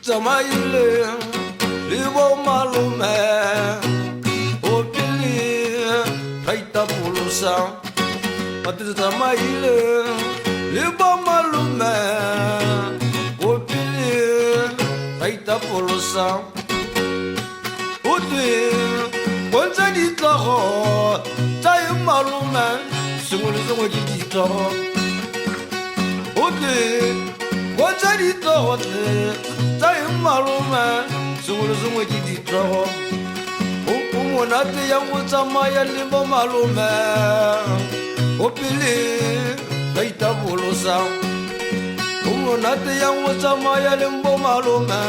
Tamaile, libo malume, opili, kaita pulusa. Tamaile, libo malume, opili, kaita pulusa. Oti, bonza di toho, tay malume, sunguli sunguli di toho. Oti, bonza di toho te. Tay malume, sunguli di toho. Umunate yang utama yang limbo malume, opili kaita bulusa. Umunate yang utama yang limbo malume,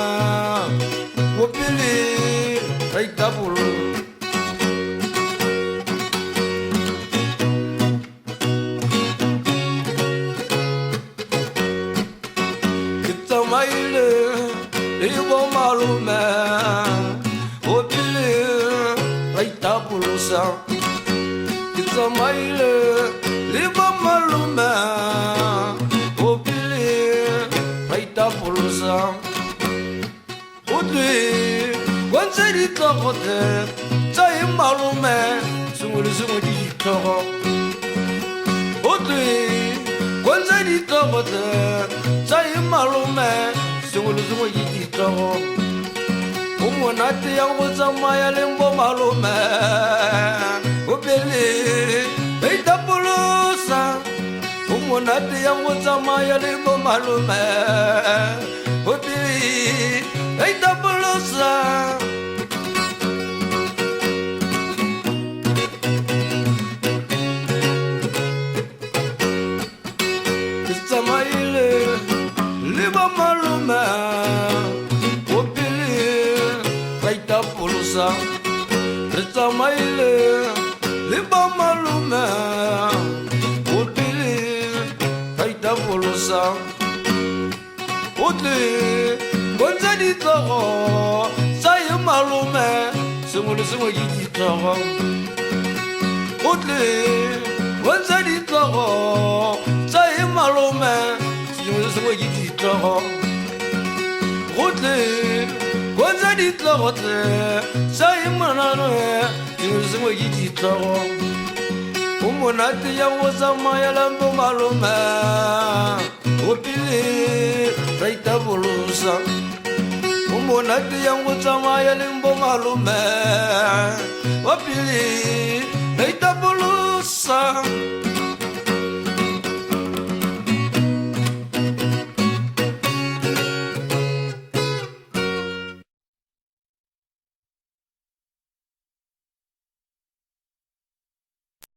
opili kaita bulusa. Kita maile limbo malume, opili kaita bulusa. Kita maile limbo malume, opili kaita bulusa. Oti kwanza di tokote, tay malume, sunguli sunguli di toko. Oti kwanza di tokote, tay malume, sunguli sunguli di toko. Umunate yang utama yang limbo malume, opili kaita bulusa. Umunate yang utama yang limbo malume, opili kaita bulusa. Tamaile, libo malume, opili kaita bulusa. Tamaile, libo malume, opili kaita bulusa. Oti, bonza di toho, say malume, sunguli sunguli di toho. Oti, bonza di toho, say malume, sunguli sunguli di toho. Oti, bonza di toho, say malume, sunguli sunguli di toho. Umunate yang utama yang limbo malume, opili kaita bulusa. Umunate yang utama yang limbo malume, opili